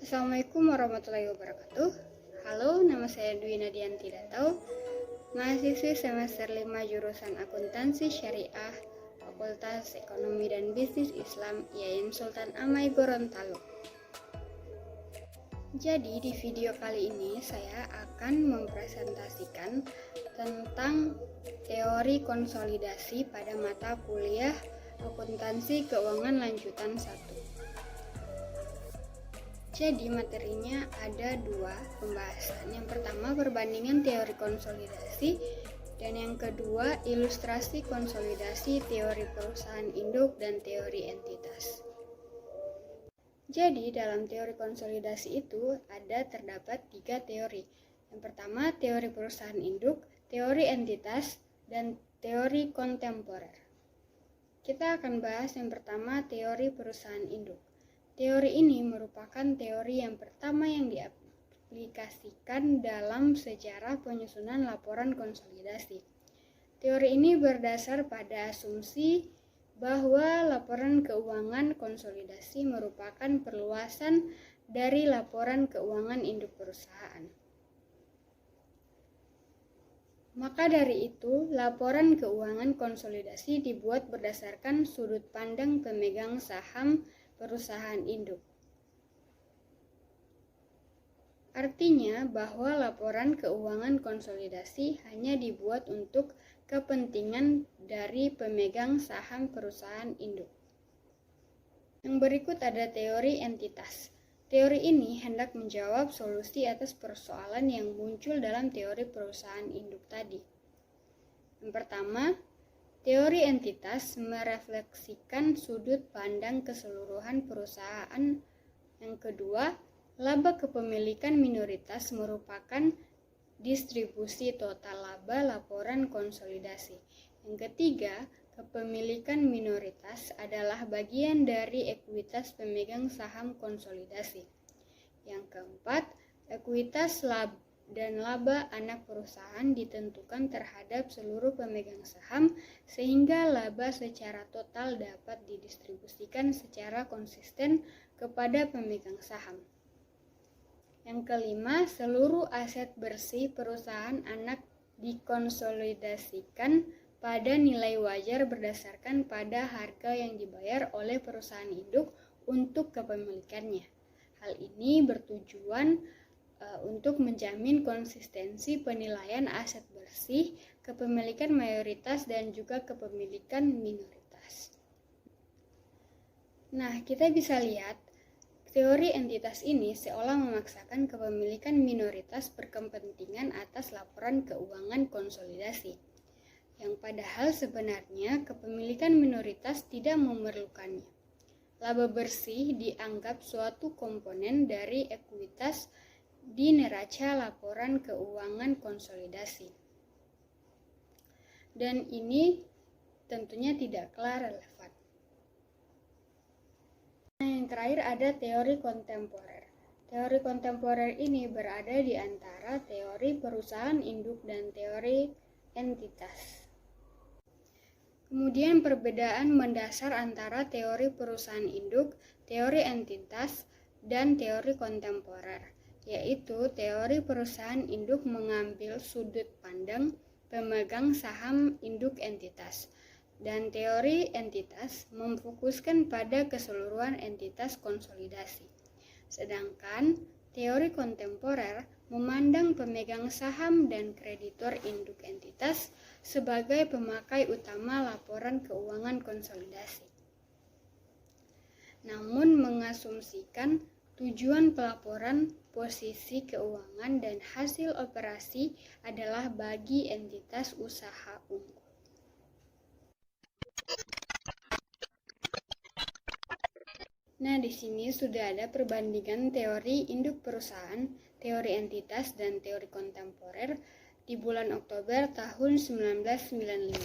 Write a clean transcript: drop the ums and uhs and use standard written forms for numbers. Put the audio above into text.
Assalamualaikum warahmatullahi wabarakatuh. Halo, nama saya Dwi Nadianti Datau, mahasiswi semester 5 jurusan Akuntansi Syariah, Fakultas Ekonomi dan Bisnis Islam, IAIN Sultan Amai Gorontalo. Jadi di video kali ini saya akan mempresentasikan tentang teori konsolidasi pada mata kuliah Akuntansi Keuangan Lanjutan 1. Jadi materinya ada dua pembahasan. Yang pertama perbandingan teori konsolidasi dan yang kedua ilustrasi konsolidasi teori perusahaan induk dan teori entitas. Jadi dalam teori konsolidasi itu terdapat 3 teori. Yang pertama teori perusahaan induk, teori entitas, dan teori kontemporer. Kita akan bahas yang pertama teori perusahaan induk. Teori ini merupakan teori yang pertama yang diaplikasikan dalam sejarah penyusunan laporan konsolidasi. Teori ini berdasar pada asumsi bahwa laporan keuangan konsolidasi merupakan perluasan dari laporan keuangan induk perusahaan. Maka dari itu, laporan keuangan konsolidasi dibuat berdasarkan sudut pandang pemegang saham perusahaan induk. Artinya bahwa laporan keuangan konsolidasi hanya dibuat untuk kepentingan dari pemegang saham perusahaan induk. Yang berikut ada teori entitas. Teori ini hendak menjawab solusi atas persoalan yang muncul dalam teori perusahaan induk tadi. Yang pertama, teori entitas merefleksikan sudut pandang keseluruhan perusahaan. Yang kedua, laba kepemilikan minoritas merupakan distribusi total laba laporan konsolidasi. Yang ketiga, kepemilikan minoritas adalah bagian dari ekuitas pemegang saham konsolidasi. Yang keempat, ekuitas dan laba anak perusahaan ditentukan terhadap seluruh pemegang saham sehingga laba secara total dapat didistribusikan secara konsisten kepada pemegang saham. Yang kelima, seluruh aset bersih perusahaan anak dikonsolidasikan pada nilai wajar berdasarkan pada harga yang dibayar oleh perusahaan induk untuk kepemilikannya. Hal ini bertujuan untuk menjamin konsistensi penilaian aset bersih, kepemilikan mayoritas, dan juga kepemilikan minoritas. Nah, kita bisa lihat teori entitas ini seolah memaksakan kepemilikan minoritas berkepentingan atas laporan keuangan konsolidasi, yang padahal sebenarnya kepemilikan minoritas tidak memerlukannya. Laba bersih dianggap suatu komponen dari ekuitas di neraca laporan keuangan konsolidasi. Dan ini tentunya tidaklah relevan. Nah, yang terakhir ada teori kontemporer. Teori kontemporer ini berada di antara teori perusahaan induk dan teori entitas. Kemudian perbedaan mendasar antara teori perusahaan induk, teori entitas, dan teori kontemporer, yaitu teori perusahaan induk mengambil sudut pandang pemegang saham induk entitas, dan teori entitas memfokuskan pada keseluruhan entitas konsolidasi. Sedangkan teori kontemporer memandang pemegang saham dan kreditur induk entitas sebagai pemakai utama laporan keuangan konsolidasi. Namun mengasumsikan tujuan pelaporan posisi keuangan dan hasil operasi adalah bagi entitas usaha unggul. Nah, di sini sudah ada perbandingan teori induk perusahaan, teori entitas, dan teori kontemporer di bulan Oktober tahun 1995.